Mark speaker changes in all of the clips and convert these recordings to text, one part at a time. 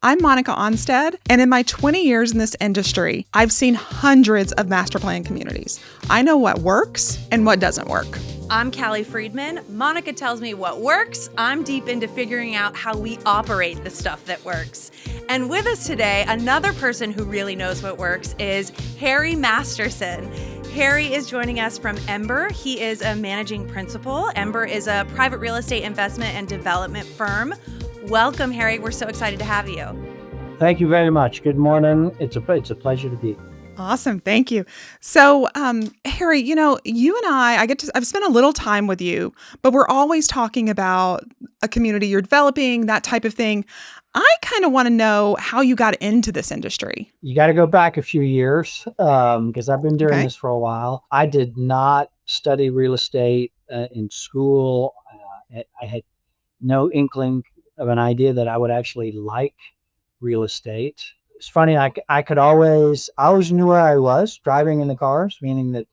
Speaker 1: I'm Monica Onstead, and in my 20 years in this industry, I've seen hundreds of master plan communities. I know what works and what doesn't work.
Speaker 2: I'm Callie Friedman. Monica tells me what works. I'm deep into figuring out how we operate the stuff that works. And with us today, another person who really knows what works is Harry Masterson. Harry is joining us from EMBER. He is a managing principal. EMBER is a private real estate investment and development firm. Welcome, Harry. We're so excited to have you.
Speaker 3: Thank you very much. Good morning. It's a pleasure to be here.
Speaker 1: Awesome. Thank you. So, Harry, you and I've spent a little time with you, but we're always talking about a community you're developing, that type of thing. I kind of want to know how you got into this industry.
Speaker 3: You got to go back a few years because I've been doing this for a while. I did not study real estate in school. I had no inkling of an idea that I would actually like real estate. It's funny, I always knew where I was driving in the cars, meaning that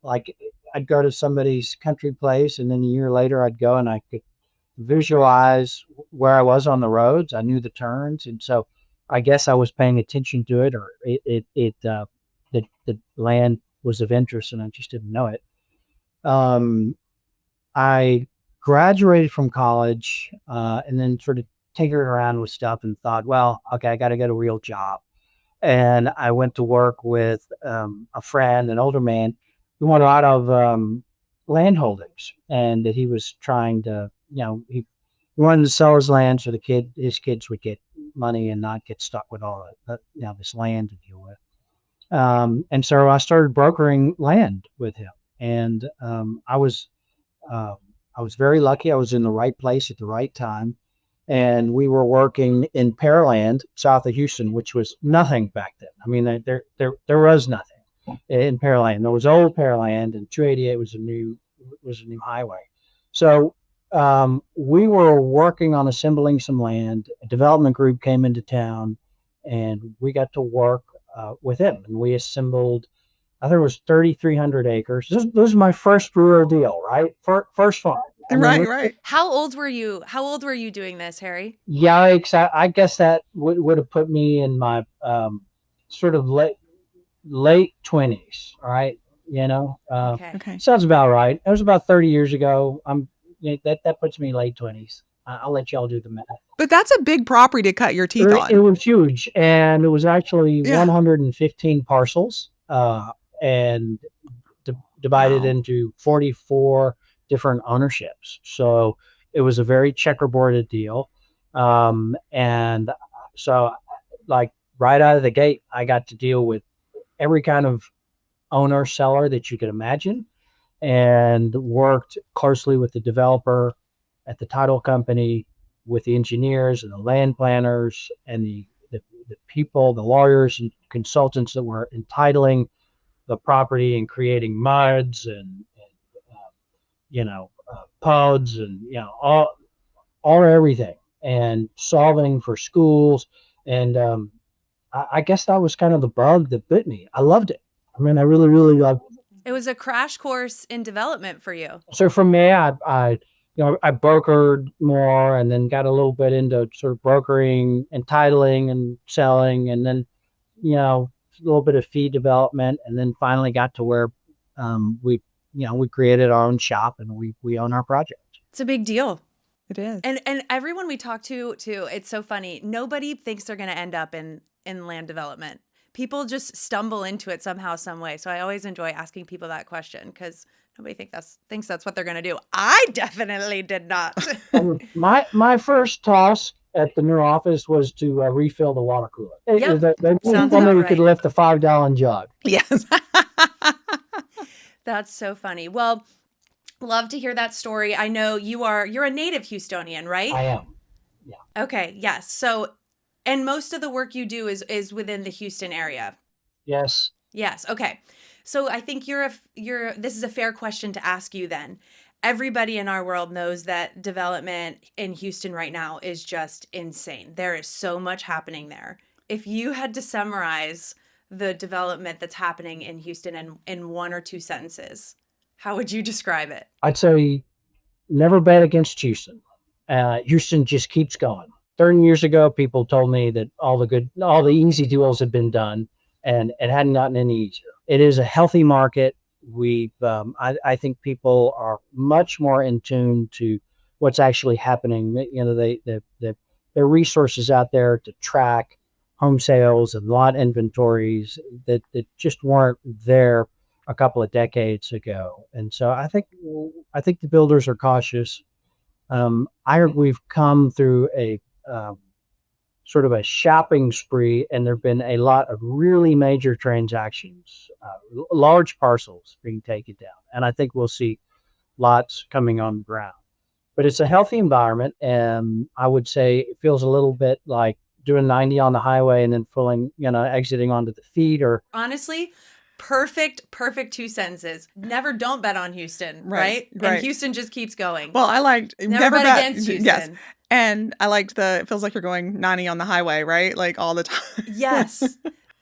Speaker 3: like I'd go to somebody's country place and then a year later I'd go and I could visualize where I was on the roads. I knew the turns. And so I guess I was paying attention to it, or the land was of interest and I just didn't know it. I graduated from college and then sort of tinkered around with stuff and thought, well, okay, I got to get a real job. And I went to work with a friend, an older man, who wanted a lot of land holdings, and that he was trying to, he wanted to sell his land so his kids would get money and not get stuck with all this land to deal with. And so I started brokering land with him, and I was very lucky. I was in the right place at the right time. And we were working in Pearland, south of Houston, which was nothing back then. I mean, there was nothing in Pearland. There was old Pearland, and 288 was a new highway. So we were working on assembling some land. A development group came into town, and we got to work with him. And we assembled, I think it was 3,300 acres. This was my first brewer deal, right? First farm.
Speaker 1: Right.
Speaker 2: How old were you doing this, Harry?
Speaker 3: Yeah, I guess that would have put me in my sort of late 20s, right?
Speaker 1: Okay.
Speaker 3: Sounds about right. It was about 30 years ago. That puts me late 20s. I'll let y'all do the math.
Speaker 1: But that's a big property to cut your teeth on.
Speaker 3: It was huge, and it was actually 115 parcels, and divided into 44 different ownerships. So it was a very checkerboarded deal. And so like right out of the gate, I got to deal with every kind of owner, seller that you could imagine, and worked closely with the developer at the title company, with the engineers and the land planners and the people, the lawyers and consultants that were entitling the property and creating MUDs and pods and, all everything, and solving for schools. And I guess that was kind of the bug that bit me. I loved it. I mean, I really, really loved it.
Speaker 2: It was a crash course in development for you.
Speaker 3: So for me, I brokered more, and then got a little bit into sort of brokering and titling and selling, and then, a little bit of fee development, and then finally got to where we created our own shop and we own our project.
Speaker 2: It's a big deal.
Speaker 1: It is.
Speaker 2: And everyone we talk to, it's so funny. Nobody thinks they're going to end up in land development. People just stumble into it somehow, some way. So I always enjoy asking people that question, because nobody thinks that's what they're going to do. I definitely did not.
Speaker 3: My first task at the new office was to refill the water cooler.
Speaker 2: Yep.
Speaker 3: They told me we could lift a 5-gallon jug.
Speaker 1: Yes.
Speaker 2: That's so funny. Well, love to hear that story. I know you're a native Houstonian, right?
Speaker 3: I am. Yeah.
Speaker 2: Okay. Yes. So, and most of the work you do is within the Houston area.
Speaker 3: Yes.
Speaker 2: Yes. Okay. So I think this is a fair question to ask you then. Everybody in our world knows that development in Houston right now is just insane. There is so much happening there. If you had to summarize the development that's happening in Houston in one or two sentences, how would you describe it?
Speaker 3: I'd say never bet against Houston. Houston just keeps going. 30 years ago, people told me that all the easy deals had been done, and it hadn't gotten any easier. It is a healthy market. I think people are much more in tune to what's actually happening. There are resources out there to track home sales and lot inventories that just weren't there a couple of decades ago. And so I think the builders are cautious. We've come through a um, sort of a shopping spree, and there have been a lot of really major transactions, large parcels being taken down. And I think we'll see lots coming on the ground. But it's a healthy environment, and I would say it feels a little bit like doing 90 on the highway and then exiting onto the feed or
Speaker 2: Honestly, perfect two sentences. Never don't bet on Houston,
Speaker 1: Right,
Speaker 2: right? And
Speaker 1: right.
Speaker 2: Houston just keeps going.
Speaker 1: Well, I liked
Speaker 2: Never bet against Houston.
Speaker 1: Yes. And I liked it feels like you're going 90 on the highway, right? Like all the time.
Speaker 2: Yes.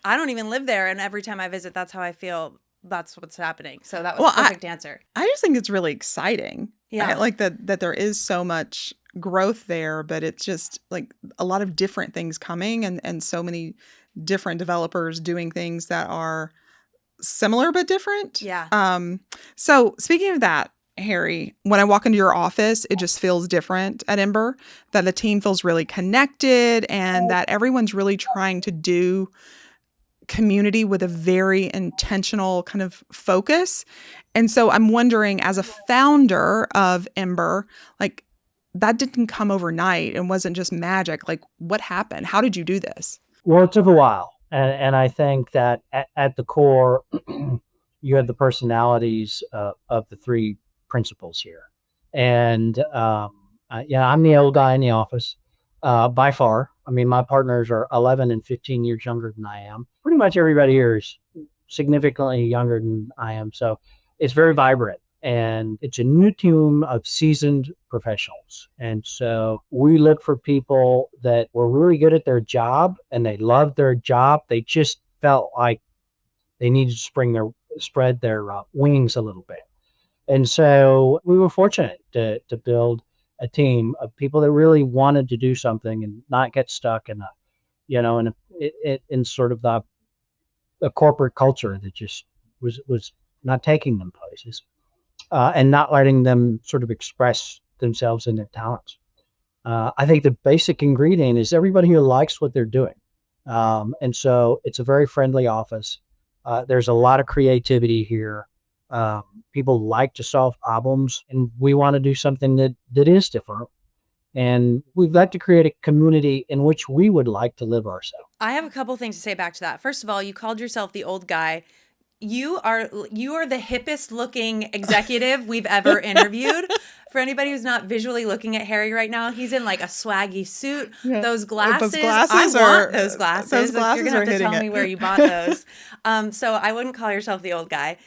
Speaker 2: I don't even live there, and every time I visit, that's how I feel. That's what's happening. So that was
Speaker 1: Well,
Speaker 2: a perfect answer.
Speaker 1: I just think it's really exciting.
Speaker 2: Yeah.
Speaker 1: I like that there is so much growth there, but it's just like a lot of different things coming and so many different developers doing things that are similar but different.
Speaker 2: Yeah.
Speaker 1: So speaking of that, Harry, when I walk into your office, it just feels different at Ember, that the team feels really connected and that everyone's really trying to do community with a very intentional kind of focus. And so I'm wondering, as a founder of Ember, like that didn't come overnight and wasn't just magic. Like what happened? How did you do this?
Speaker 3: Well, it took a while, and I think that at the core, you had the personalities of the three principals here, and yeah, I'm the old guy in the office by far. I mean, my partners are 11 and 15 years younger than I am. Pretty much everybody here is significantly younger than I am, so it's very vibrant. And it's a new team of seasoned professionals. And so we look for people that were really good at their job and they loved their job. They just felt like they needed to spread their wings a little bit. And so we were fortunate to build a team of people that really wanted to do something and not get stuck in in sort of the corporate culture that just was not taking them places, and not letting them sort of express themselves and their talents. I think the basic ingredient is everybody here likes what they're doing. And so it's a very friendly office. There's a lot of creativity here. People like to solve problems, and we want to do something that is different. And we'd like to create a community in which we would like to live ourselves.
Speaker 2: I have a couple things to say back to that. First of all, you called yourself the old guy. You are the hippest looking executive we've ever interviewed. For anybody who's not visually looking at Harry right now, he's in like a swaggy suit. Yeah. Those glasses I want those glasses.
Speaker 1: Those glasses
Speaker 2: You're gonna have to tell me where you bought those. So I wouldn't call yourself the old guy.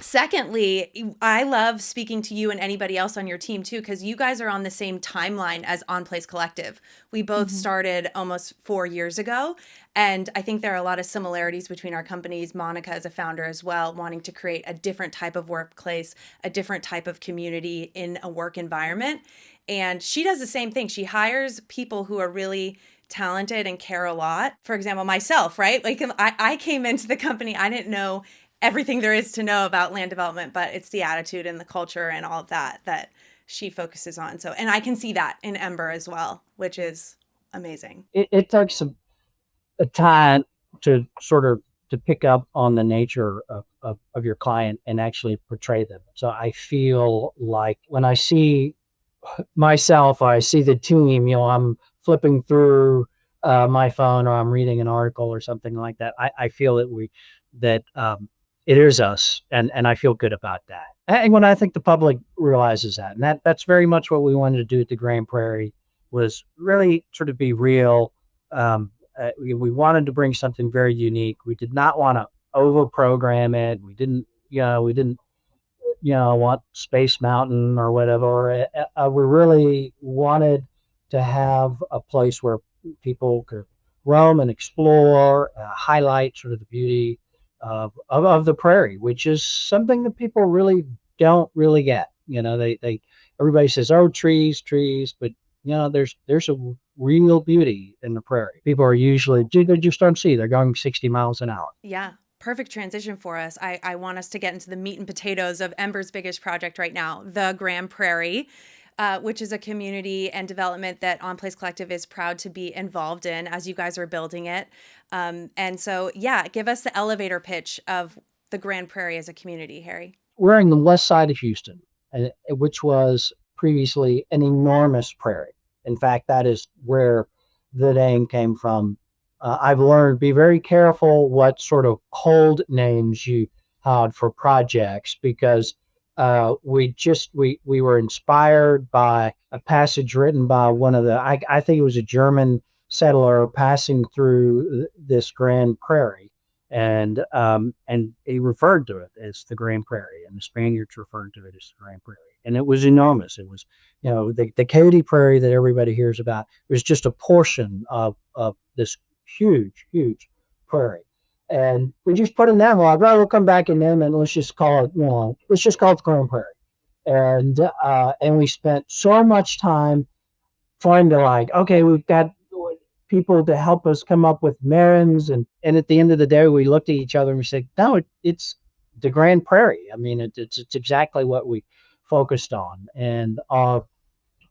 Speaker 2: Secondly, I love speaking to you and anybody else on your team too, because you guys are on the same timeline as On Place Collective. We both started almost 4 years ago. And I think there are a lot of similarities between our companies. Monica as a founder as well, wanting to create a different type of workplace, a different type of community in a work environment. And she does the same thing. She hires people who are really talented and care a lot. For example, myself, right? Like I came into the company, I didn't know everything there is to know about land development, but it's the attitude and the culture and all of that she focuses on. So, and I can see that in Ember as well, which is amazing.
Speaker 3: It takes a time to sort of to pick up on the nature of your client and actually portray them. So I feel like when I see myself, I see the team, I'm flipping through my phone or I'm reading an article or something like that. I feel that it is us, and I feel good about that. And when I think the public realizes that, and that's very much what we wanted to do at the Grand Prairie, was really sort of be real. We wanted to bring something very unique. We did not want to over program it. We didn't want Space Mountain or whatever. We really wanted to have a place where people could roam and explore, highlight sort of the beauty of the prairie, which is something that people really don't really get. Everybody says, "Oh, trees," but there's a real beauty in the prairie. People are usually, they just don't see. They're going 60 miles an hour.
Speaker 2: Yeah. Perfect transition for us. I want us to get into the meat and potatoes of Ember's biggest project right now, the Grand Prairie, which is a community and development that On Place Collective is proud to be involved in as you guys are building it. And so, yeah, give us the elevator pitch of the Grand Prairie as a community, Harry.
Speaker 3: We're in the west side of Houston, which was previously an enormous prairie. In fact, that is where the name came from. I've learned be very careful what sort of cold names you had for projects because we were inspired by a passage written by one of I think it was a German settler passing through this Grand Prairie, and he referred to it as the Grand Prairie, and the Spaniards referred to it as the Grand Prairie, and it was enormous. It was, the Katy Prairie that everybody hears about was just a portion of this huge prairie. And we just put a name. Well, I'd rather come back and name it. Let's just call it, let's just call it the Grand Prairie. And we spent so much time trying to okay, we've got people to help us come up with names. And at the end of the day, we looked at each other and we said, no, it's the Grand Prairie. I mean, it's exactly what we focused on. And our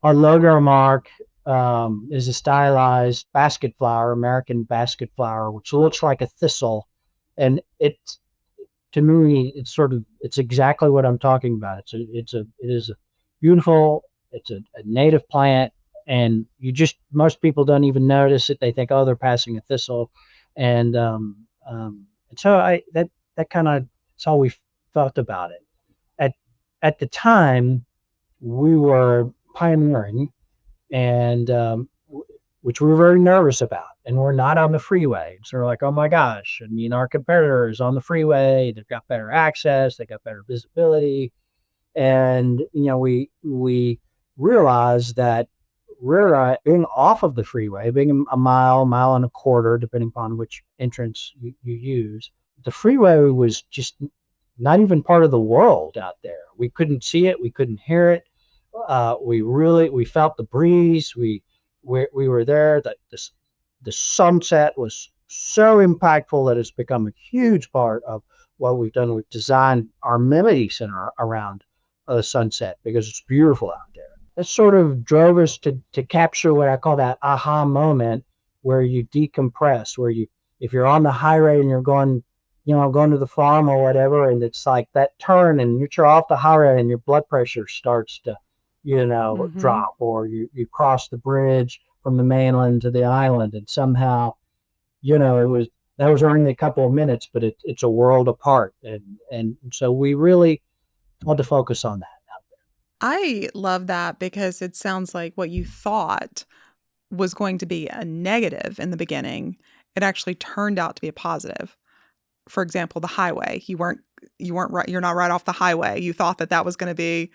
Speaker 3: logo mark is a stylized basket flower, American basket flower, which looks like a thistle. And to me, it's exactly what I'm talking about. It is a beautiful, it's a native plant, and most people don't even notice it. They think, oh, they're passing a thistle. And so that kind of, that's how we felt about it. At the time, we were pioneering, and which we were very nervous about. And we're not on the freeway. So we're like, oh my gosh. I mean, our competitor is on the freeway. They've got better access. They got better visibility. And, we realized that we're being off of the freeway, being a mile and a quarter, depending upon which entrance you use. The freeway was just not even part of the world out there. We couldn't see it. We couldn't hear it. We felt the breeze. We were there. That the sunset was so impactful that it's become a huge part of what we've done. We've designed our amenity center around the sunset because it's beautiful out there. That sort of drove us to capture what I call that aha moment, where you decompress, if you're on the highway and you're going to the farm or whatever, and it's like that turn and you're off the highway and your blood pressure starts to drop, or you cross the bridge from the mainland to the island, and somehow, that was only a couple of minutes, but it's a world apart. And so we really want to focus on that.
Speaker 1: I love that because it sounds like what you thought was going to be a negative in the beginning, it actually turned out to be a positive. For example, the highway. You weren't right. You're not right off the highway. You thought that was going to be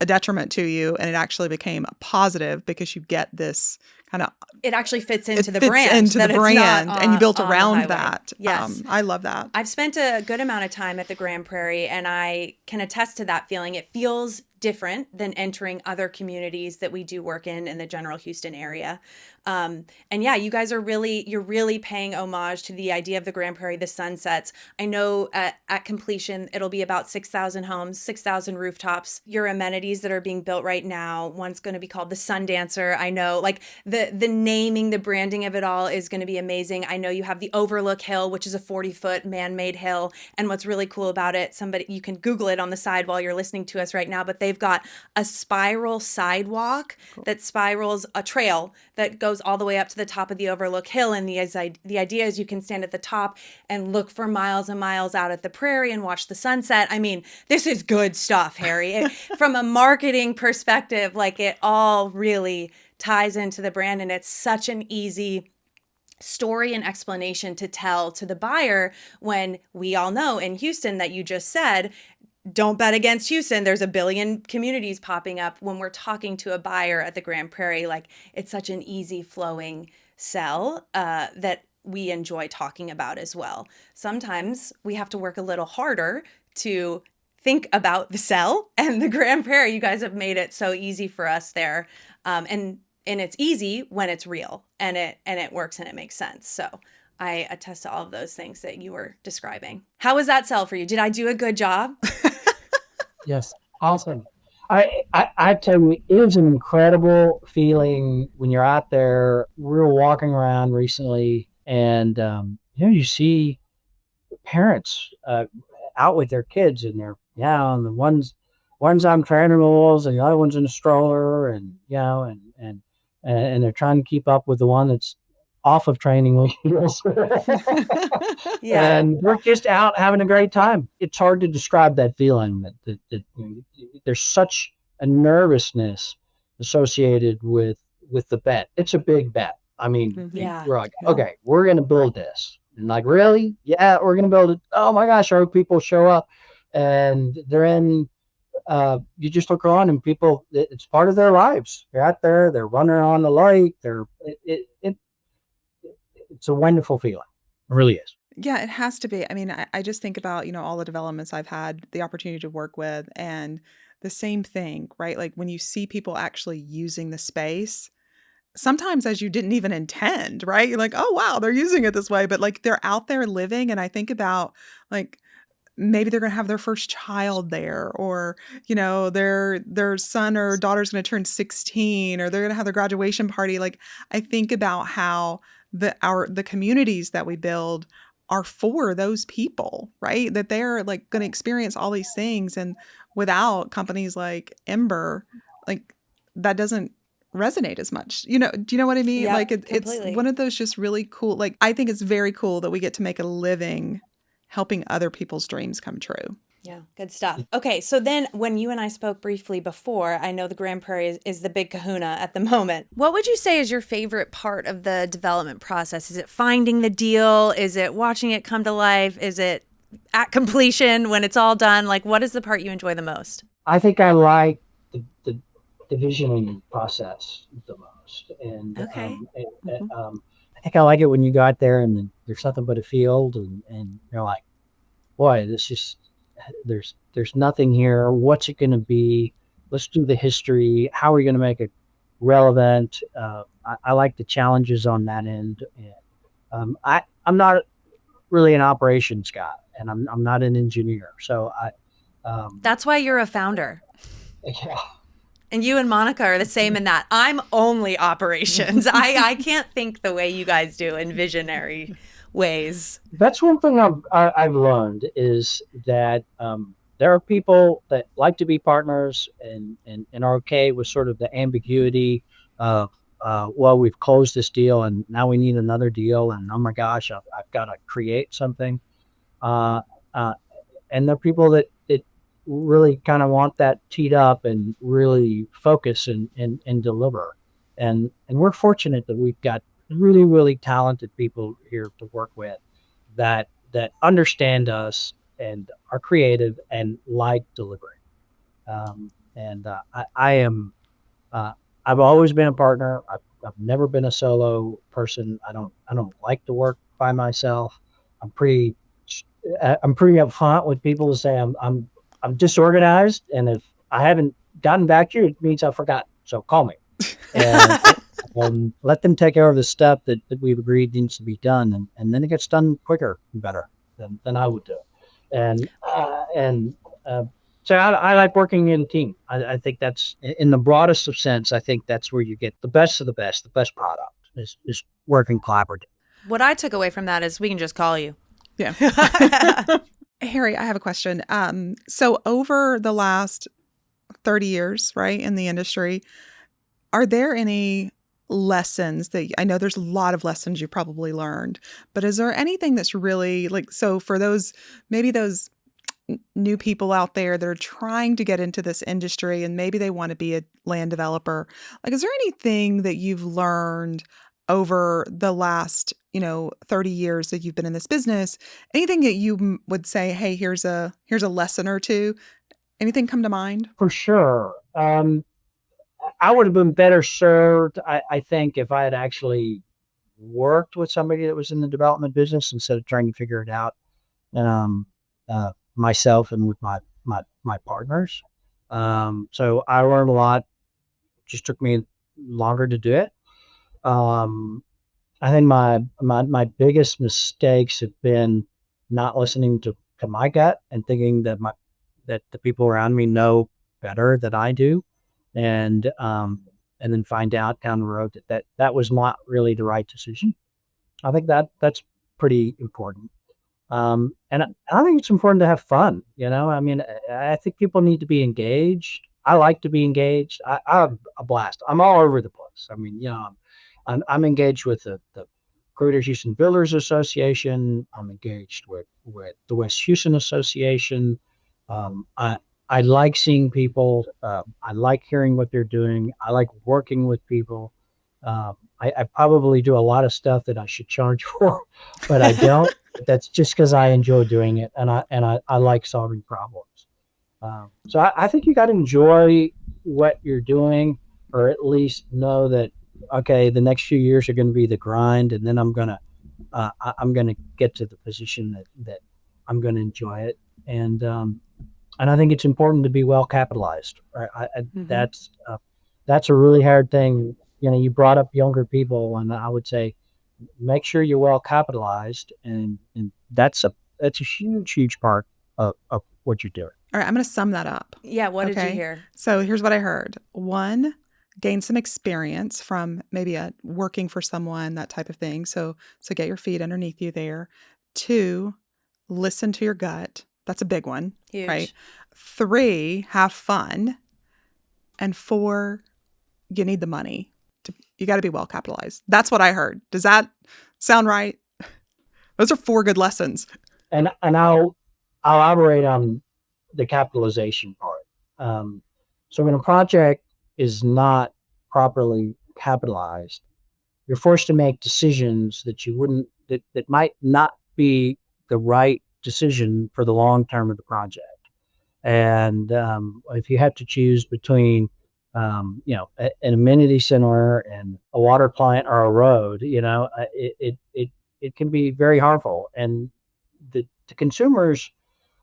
Speaker 1: a detriment to you, and it actually became a positive because you get this kind of.
Speaker 2: It actually fits into the
Speaker 1: fits
Speaker 2: brand.
Speaker 1: into the brand, and you built around that.
Speaker 2: Yes,
Speaker 1: I love that.
Speaker 2: I've spent a good amount of time at the Grand Prairie, and I can attest to that feeling. It feels different than entering other communities that we do work in the general Houston area. And yeah, you guys you're really paying homage to the idea of the Grand Prairie, the sunsets. I know at completion, it'll be about 6,000 homes, 6,000 rooftops. Your amenities that are being built right now, one's going to be called the Sun Dancer. I know, like the naming, the branding of it all is going to be amazing. I know you have the Overlook Hill, which is a 40-foot man-made hill. And what's really cool about it, you can Google it on the side while you're listening to us right now, but they've got a spiral sidewalk that spirals, a trail that goes all the way up to the top of the Overlook Hill. And the idea is you can stand at the top and look for miles and miles out at the prairie and watch the sunset. I mean, this is good stuff, Harry. From a marketing perspective, like it all really ties into the brand, and it's such an easy story and explanation to tell to the buyer, when we all know in Houston that you just said, don't bet against Houston. There's a billion communities popping up. When we're talking to a buyer at the Grand Prairie, like it's such an easy flowing sell that we enjoy talking about as well. Sometimes we have to work a little harder to think about the sell, and the Grand Prairie, you guys have made it so easy for us there. And and it's easy when it's real and it works and it makes sense. So I attest to all of those things that you were describing. How was that sell for you? Did I do a good job?
Speaker 3: Yes, awesome. I tell you, it is an incredible feeling when you're out there. We were walking around recently, and you see parents out with their kids, and and the one's on training wheels, and the other one's in a stroller, and and they're trying to keep up with the one that's off of training wheels.
Speaker 2: Yeah.
Speaker 3: And we're just out having a great time. It's hard to describe that feeling that there's such a nervousness associated with the bet. It's a big bet. I mean,
Speaker 2: Yeah.
Speaker 3: we're like, okay, we're going to build this. And like, really? Yeah, we're going to build it. Oh my gosh, I hope people show up. And they're in, you just look around and people, it's part of their lives. They're out there, they're running on the lake. It's a wonderful feeling. It really is.
Speaker 1: Yeah, it has to be. I mean, I just think about, all the developments I've had the opportunity to work with and the same thing, right? Like when you see people actually using the space, sometimes as you didn't even intend, right? You're like, oh, wow, they're using it this way. But like they're out there living. And I think about like maybe they're going to have their first child there or, their son or daughter's going to turn 16 or they're going to have their graduation party. Like I think about how the communities that we build are for those people, right? That they're like going to experience all these things. And without companies like Ember, like that doesn't resonate as much. Do you know what I mean?
Speaker 2: Yep,
Speaker 1: Like it's
Speaker 2: completely.
Speaker 1: one of those just really cool. Like I think it's very cool that we get to make a living helping other people's dreams come true.
Speaker 2: Yeah, good stuff. Okay, so then when you and I spoke briefly before, I know the Grand Prairie is the big kahuna at the moment. What would you say is your favorite part of the development process? Is it finding the deal? Is it watching it come to life? Is it at completion when it's all done? Like, what is the part you enjoy the most?
Speaker 3: I think I like the divisioning process the most, and
Speaker 2: Okay.
Speaker 3: I think I like it when you go out there and then there's nothing but a field, and you're like, boy, this just there's nothing here. What's it going to be? Let's do the history. How are we going to make it relevant? I like the challenges on that end. And, I'm not really an operations guy, and I'm not an engineer, so
Speaker 2: That's why you're a founder.
Speaker 3: yeah.
Speaker 2: And you and Monica are the same in that. I'm only operations. I can't think the way you guys do in visionary ways.
Speaker 3: That's one thing I've learned is that there are people that like to be partners and are okay with sort of the ambiguity of well, we've closed this deal and now we need another deal, and oh my gosh, I've got to create something. Uh, uh, and there are people that really kind of want that teed up and really focus and deliver. And we're fortunate that we've got really talented people here to work with that understand us and are creative and like delivering. I am I've always been a partner. I've never been a solo person. I don't like to work by myself. I'm pretty upfront with people to say I'm disorganized, and if I haven't gotten back to you, it means I forgot. So call me, and let them take care of the stuff that we've agreed needs to be done, and then it gets done quicker and better than I would do. And so I like working in a team. I think that's in the broadest of sense. I think that's where you get the best of the best product is working collaboratively.
Speaker 2: What I took away from that is we can just call you.
Speaker 1: Yeah. Harry, I have a question. So over the last 30 years, right, in the industry, are there any lessons that I know there's a lot of lessons you probably learned, but is there anything that's really like, so for maybe those new people out there that are trying to get into this industry and maybe they want to be a land developer, like, is there anything that you've learned over the last, 30 years that you've been in this business, anything that you would say, hey, here's a lesson or two, anything come to mind?
Speaker 3: For sure. I would have been better served, I think, if I had actually worked with somebody that was in the development business instead of trying to figure it out myself and with my partners. So I learned a lot. It just took me longer to do it. Um, I think my biggest mistakes have been not listening to my gut and thinking that the people around me know better than I do, and then find out down the road that was not really the right decision. I think that's pretty important. And I think it's important to have fun. I mean, I think people need to be engaged. I like to be engaged. I have a blast. I'm all over the place. I mean, I'm engaged with the Greater Houston Builders Association. I'm engaged with the West Houston Association. I like seeing people. I like hearing what they're doing. I like working with people. I probably do a lot of stuff that I should charge for, but I don't. That's just because I enjoy doing it, and I like solving problems. So I think you got to enjoy what you're doing, or at least know that okay, the next few years are going to be the grind, and then I'm gonna get to the position that I'm going to enjoy it, and I think it's important to be well capitalized. Right?
Speaker 2: Mm-hmm.
Speaker 3: That's a really hard thing. You brought up younger people, and I would say make sure you're well capitalized, and that's a huge part of what you're doing.
Speaker 1: All right, I'm going to sum that up.
Speaker 2: Yeah, what did you
Speaker 1: Okay.
Speaker 2: hear?
Speaker 1: So here's what I heard. 1, gain some experience from maybe working for someone, that type of thing. So get your feet underneath you there. 2, listen to your gut. That's a big one,
Speaker 2: Huge.
Speaker 1: right? 3, have fun. And 4, you need the money. You got to be well capitalized. That's what I heard. Does that sound right? Those are 4 good lessons.
Speaker 3: And I'll elaborate on the capitalization part. So when a project is not properly capitalized, you're forced to make decisions that might not be the right decision for the long term of the project. And if you have to choose between an amenity center and a water plant or a road, it can be very harmful. And the consumers,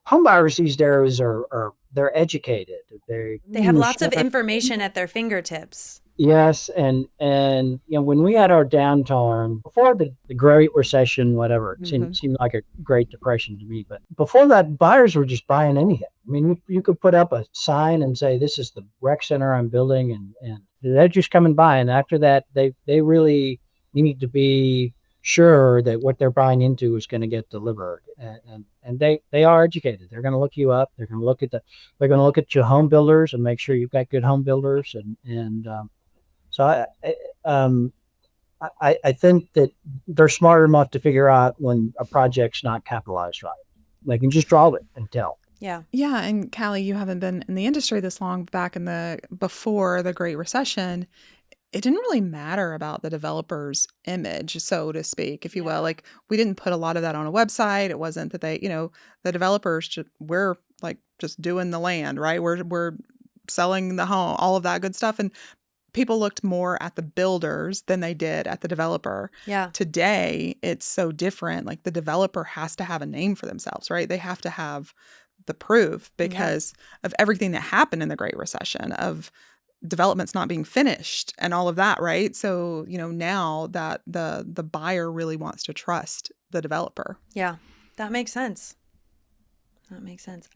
Speaker 3: home buyers these days they're educated.
Speaker 2: They have lots of information at their fingertips.
Speaker 3: Yes, and when we had our downturn before the Great Recession, whatever, it seemed like a Great Depression to me. But before that, buyers were just buying anything. I mean, you could put up a sign and say, "This is the rec center I'm building," and they're just coming by. And after that, they really need to be sure that what they're buying into is going to get delivered, and they are educated. They're going to look you up. They're going to look at your home builders and make sure you've got good home builders, and so I think that they're smart enough to figure out when a project's not capitalized right. They can just draw it and tell.
Speaker 2: Yeah.
Speaker 1: Yeah. And Callie, you haven't been in the industry this long. Before the Great Recession, it didn't really matter about the developer's image, so to speak, if you will. Like, we didn't put a lot of that on a website. It wasn't that the developers, we're like just doing the land, right? We're selling the home, all of that good stuff. And people looked more at the builders than they did at the developer.
Speaker 2: Yeah.
Speaker 1: Today, it's so different. Like, the developer has to have a name for themselves, right? They have to have the proof because of everything that happened in the Great Recession, of developments not being finished and all of that, right? So, now that the buyer really wants to trust the developer.
Speaker 2: Yeah, that makes sense.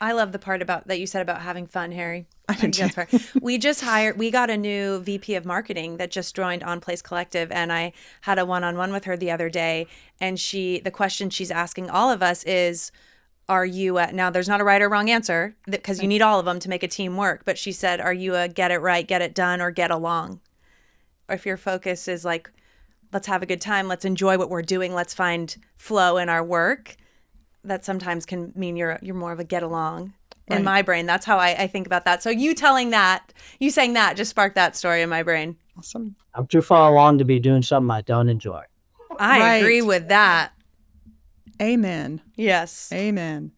Speaker 2: I love the part that you said about having fun, Harry.
Speaker 1: I think
Speaker 2: that's right. We got a new VP of marketing that just joined On Place Collective, and I had a one-on-one with her the other day, and the question she's asking all of us is, now there's not a right or wrong answer because you need all of them to make a team work, but she said, are you a get it right, get it done, or get along? Or if your focus is like, let's have a good time, let's enjoy what we're doing, let's find flow in our work, that sometimes can mean you're more of a get along. Right. In my brain, that's how I think about that. So you saying that just sparked that story in my brain.
Speaker 1: Awesome.
Speaker 3: I'm too far along to be doing something I don't enjoy.
Speaker 2: I agree with that.
Speaker 1: Amen.
Speaker 2: Yes.
Speaker 1: Amen.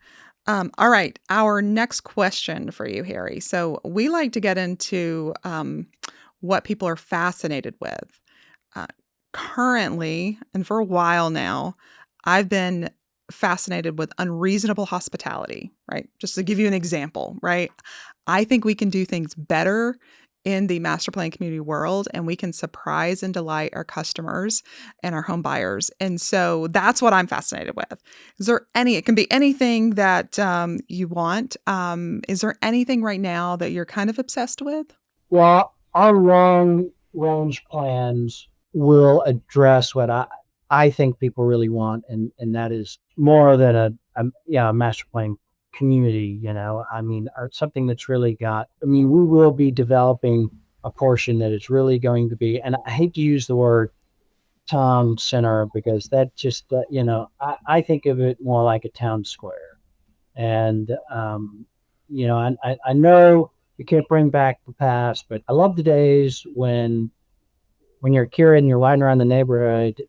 Speaker 1: All right. Our next question for you, Harry. So we like to get into what people are fascinated with. Currently, and for a while now, I've been fascinated with unreasonable hospitality, right? Just to give you an example, right? I think we can do things better in the master plan community world, and we can surprise and delight our customers and our home buyers. And so that's what I'm fascinated with. It can be anything that you want. Is there anything right now that you're kind of obsessed with?
Speaker 3: Well, our long range plans will address what I think people really want, and that is more than a master plan community, I mean, or something that's really we will be developing a portion that is really going to be, and I hate to use the word town center because that just, I think of it more like a town square. And, I know you can't bring back the past, but I love the days when you're a kid and you're riding around the neighborhood,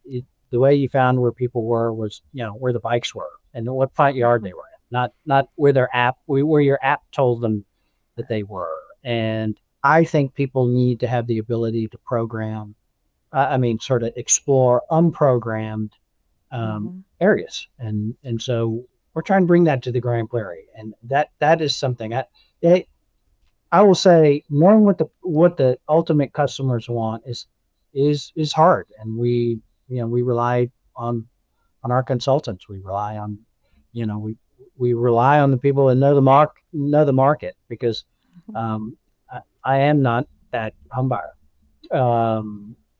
Speaker 3: the way you found where people were was, where the bikes were and what front yard they were in, not where where your app told them that they were. And I think people need to have the ability to program, sort of explore unprogrammed areas. And so we're trying to bring that to the Grand Prairie. And that is something I will say, knowing what the ultimate customers want is hard. And we rely on our consultants. We rely on, we rely on the people that know the market, because I am not that home buyer.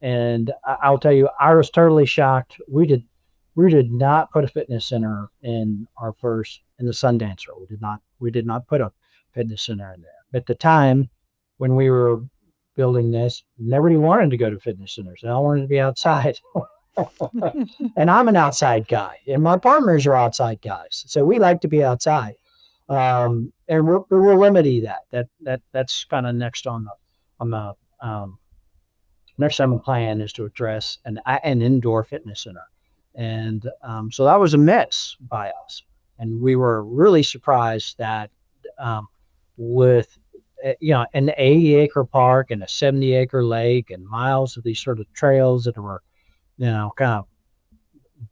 Speaker 3: And I'll tell you, I was totally shocked. We did not put a fitness center in the Sundancer. We did not put a fitness center in there. At the time when we were building this, nobody wanted to go to fitness centers. They all wanted to be outside. And I'm an outside guy, and my partners are outside guys. So we like to be outside. And we'll remedy that. That's kind of next on the next on the plan is to address an indoor fitness center. And so that was a miss by us. And we were really surprised that with an 80-acre park and a 70-acre lake and miles of these sort of trails that were, kind of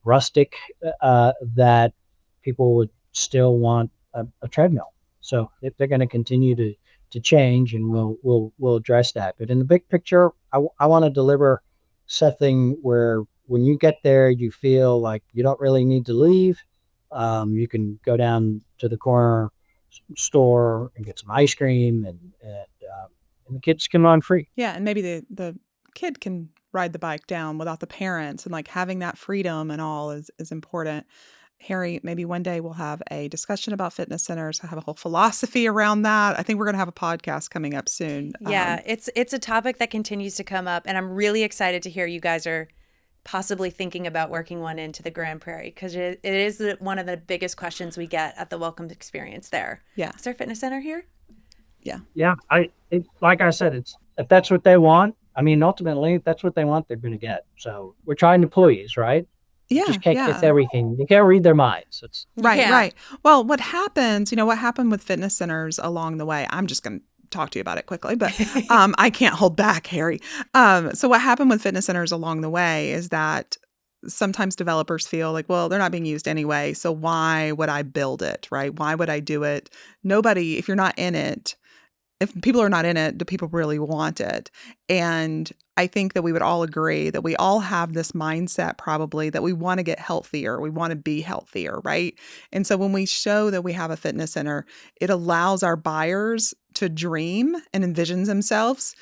Speaker 3: rustic, that people would still want a treadmill. So if they're going to continue to change, and we'll address that. But in the big picture, I want to deliver something where when you get there, you feel like you don't really need to leave. You can go down to the corner store and get some ice cream, and the kids can run free.
Speaker 1: Yeah, and maybe the kid can ride the bike down without the parents, and like having that freedom and all is important. Harry, maybe one day we'll have a discussion about fitness centers. I have a whole philosophy around that. I think we're going to have a podcast coming up soon.
Speaker 2: Yeah, it's a topic that continues to come up, and I'm really excited to hear you guys are possibly thinking about working one into the Grand Prairie, because it is one of the biggest questions we get at the Welcome Experience there.
Speaker 1: Yeah.
Speaker 2: Is there a fitness center here?
Speaker 1: Yeah.
Speaker 3: Yeah. Like I said, if that's what they want, ultimately, if that's what they want, they're going to get. So we're trying to please, right?
Speaker 1: Yeah.
Speaker 3: Just can't get everything. You can't read their minds.
Speaker 1: Right. Well, what happened with fitness centers along the way, I'm just going to talk to you about it quickly, but I can't hold back, Harry. So what happened with fitness centers along the way is that sometimes developers feel like, well, they're not being used anyway, so why would I build it, right? Why would I do it? If you're not in it, if people are not in it, do people really want it? And I think that we would all agree that we all have this mindset probably that we want to get healthier. We want to be healthier, right? And so when we show that we have a fitness center, it allows our buyers to dream and envision themselves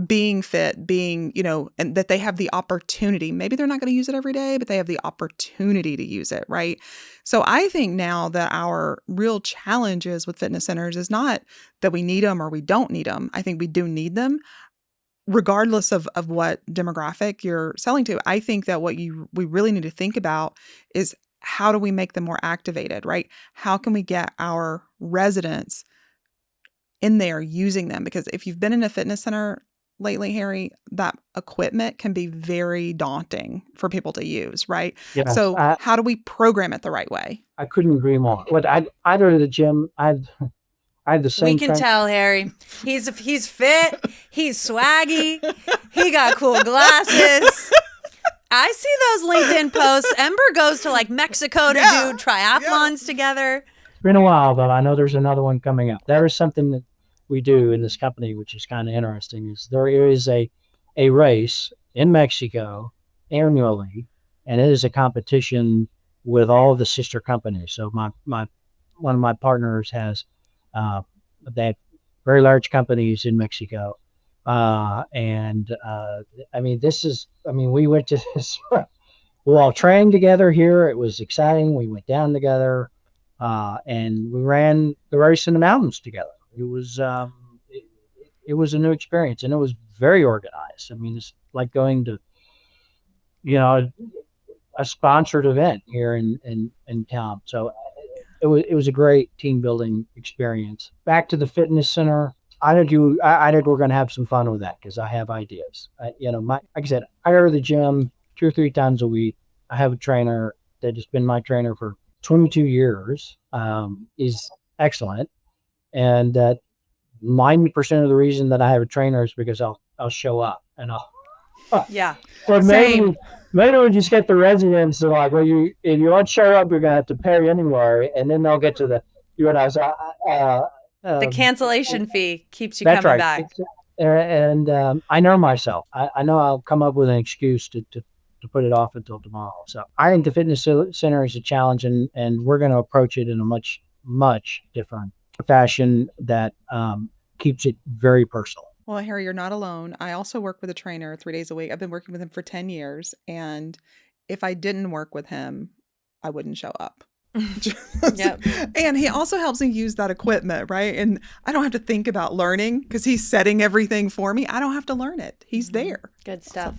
Speaker 1: being fit, and that they have the opportunity. Maybe they're not going to use it every day, but they have the opportunity to use it, right? So I think now that our real challenges with fitness centers is not that we need them or we don't need them. I think we do need them, regardless of what demographic you're selling to. I think that we really need to think about is how do we make them more activated, right? How can we get our residents in there using them? Because if you've been in a fitness center lately, Harry, that equipment can be very daunting for people to use, right?
Speaker 3: Yes,
Speaker 1: so how do we program it the right way?
Speaker 3: I couldn't agree more. I'd go to the gym. I had the same.
Speaker 2: We can tell, Harry. He's fit. He's swaggy. He got cool glasses. I see those LinkedIn posts. Ember goes to like Mexico to do triathlons together.
Speaker 3: It's been a while, but I know there's another one coming up. There is something that we do in this company, which is kind of interesting, is there is a race in Mexico annually, and it is a competition with all of the sister companies. So my one of my partners has they have very large companies in Mexico, and we went to this. We all trained together here. It was exciting. We went down together, and we ran the race in the mountains together. It was a new experience, and it was very organized. I mean, it's like going to a sponsored event here in town. So it was a great team building experience. Back to the fitness center. I think we're going to have some fun with that because I have ideas. Like I said, I go to the gym 2 or 3 times a week. I have a trainer that has been my trainer for 22 years. Is excellent, and that 90% of the reason that I have a trainer is because I'll show up and I'll.
Speaker 2: Yeah.
Speaker 3: So
Speaker 1: Same.
Speaker 3: maybe we just get the residents to like, well, if you want to show up, you're gonna have to pay anyway, and then they'll get to the you and I.
Speaker 2: The cancellation fee keeps you
Speaker 3: That's
Speaker 2: coming
Speaker 3: right.
Speaker 2: back.
Speaker 3: And I know myself. I know I'll come up with an excuse to put it off until tomorrow. So I think the fitness center is a challenge, and we're going to approach it in a much, much different fashion that keeps it very personal.
Speaker 1: Well, Harry, you're not alone. I also work with a trainer 3 days a week. I've been working with him for 10 years. And if I didn't work with him, I wouldn't show up.
Speaker 2: Yep.
Speaker 1: And he also helps me use that equipment, right? And I don't have to think about learning because he's setting everything for me. I don't have to learn it. He's there.
Speaker 2: Good stuff.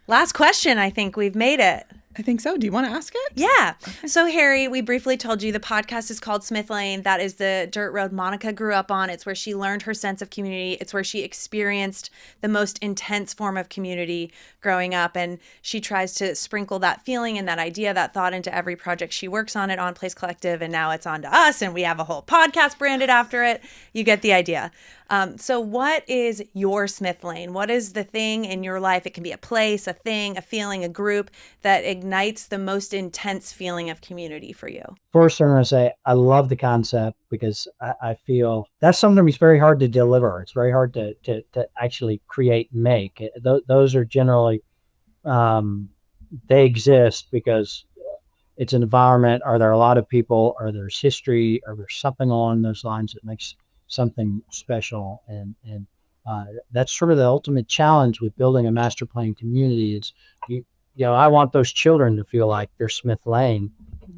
Speaker 2: Last question. I think we've made it.
Speaker 1: I think so. Do you want to ask it?
Speaker 2: Yeah. So, Harry, we briefly told you the podcast is called Smith Lane. That is the dirt road Monica grew up on. It's where she learned her sense of community. It's where she experienced the most intense form of community growing up. And she tries to sprinkle that feeling and that idea, that thought into every project she works on at On Place Collective. And now it's on to us, and we have a whole podcast branded after it. You get the idea. So what is your Smith Lane? What is the thing in your life? It can be a place, a thing, a feeling, a group that ignites the most intense feeling of community for you.
Speaker 3: First, I'm going to say I love the concept because I feel that's something that's very hard to deliver. It's very hard to actually create and make. Those are generally, they exist because it's an environment. Are there a lot of people? Or there's history? Or there's something along those lines that makes something special, and that's sort of the ultimate challenge with building a master plan community. Is I want those children to feel like their Smith Lane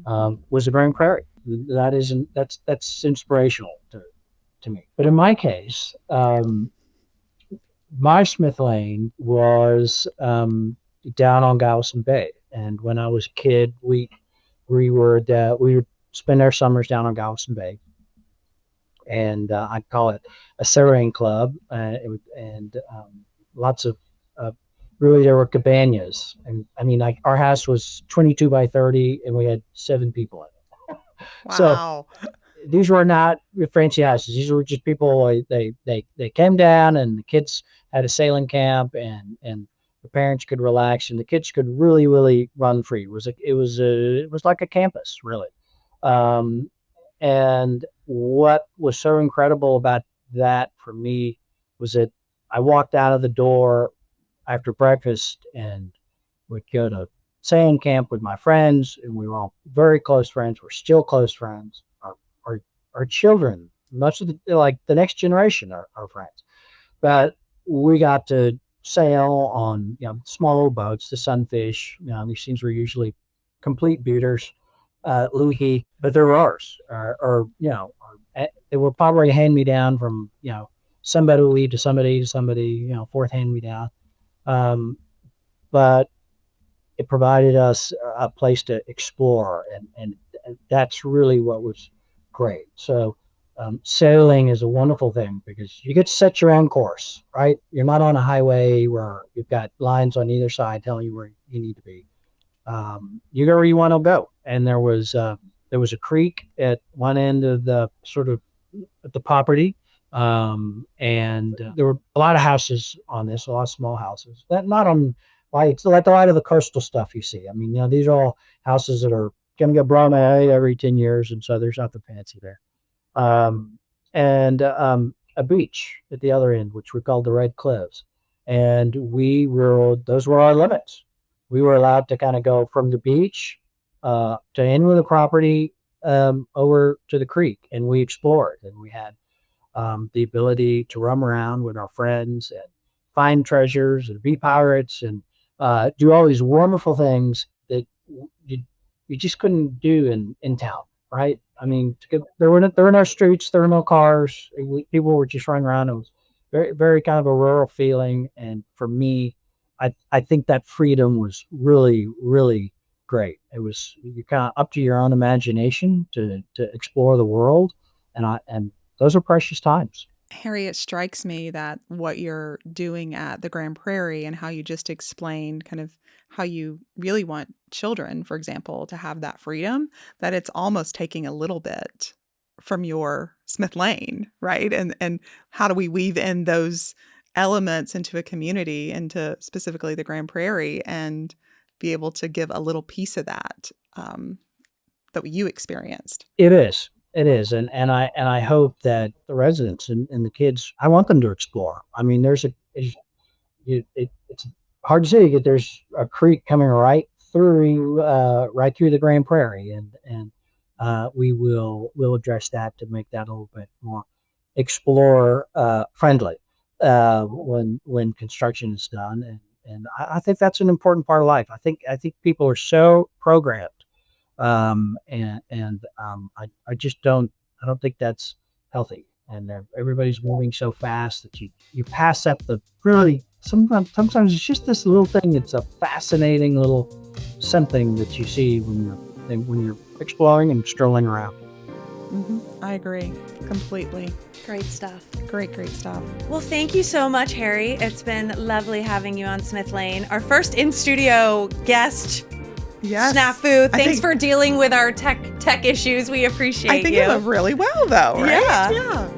Speaker 3: was the Grand Prairie. That's inspirational to me. But in my case, my Smith Lane was down on Galveston Bay, and when I was a kid, we would spend our summers down on Galveston Bay. And I'd call it a sailing club, and lots of really there were cabanas, and I mean, like our house was 22 by 30, and we had 7 people in it.
Speaker 1: Wow.
Speaker 3: So these were not fancy houses. These were just people. They came down, and the kids had a sailing camp, and the parents could relax, and the kids could really run free. It was like a campus, really. And what was so incredible about that for me was that I walked out of the door after breakfast and would go to sailing camp with my friends, and we were all very close friends. We're still close friends. Our children, much of the next generation are friends. But we got to sail on small little boats, the Sunfish. These things were usually complete beaters. Louis, but they were ours, or they were probably hand me down from somebody to somebody, fourth hand me down. But it provided us a place to explore, and that's really what was great. So sailing is a wonderful thing because you get to set your own course, right? You're not on a highway where you've got lines on either side telling you where you need to be. You go where you want to go. And there was a creek at one end of the property. And there were a lot of houses on this, a lot of small houses. Not on it's like a lot of the coastal stuff you see. I mean, these are all houses that are going to get brought every 10 years. And so there's nothing fancy there. a beach at the other end, which we called the Red Cliffs. And those were our limits. We were allowed to kind of go from the beach to any of the property over to the creek, and we explored, and we had the ability to roam around with our friends and find treasures and be pirates and do all these wonderful things that you, you just couldn't do in town, right? I mean, there were no streets, there were no cars. People were just running around. It was very, very kind of a rural feeling. And for me, I think that freedom was really, really great. It was you kind of up to your own imagination to explore the world, and those are precious times.
Speaker 1: Harry, it strikes me that what you're doing at the Grand Prairie and how you just explained kind of how you really want children, for example, to have that freedom, that it's almost taking a little bit from your Smith Lane, right? And how do we weave in those elements into a community, into specifically the Grand Prairie, and be able to give a little piece of that that you experienced?
Speaker 3: It is. It is, and I hope that the residents and the kids, I want them to explore. I mean, it's hard to say that there's a creek coming right through the Grand Prairie, and we'll address that to make that a little bit more explorer friendly when construction is done, and I think that's an important part of life. I think people are so programmed I just don't think that's healthy. And everybody's moving so fast that you pass up the really sometimes it's just this little thing. It's a fascinating little something that you see when you're exploring and strolling around.
Speaker 1: I agree completely.
Speaker 2: Great stuff.
Speaker 1: Great stuff.
Speaker 2: Well, thank you so much, Harry. It's been lovely having you on Smith Lane. Our first in-studio guest.
Speaker 1: Yes.
Speaker 2: Snafu. Thanks for dealing with our tech issues. We appreciate you.
Speaker 1: I think it went really well, though, right?
Speaker 2: Yeah.
Speaker 1: Yeah.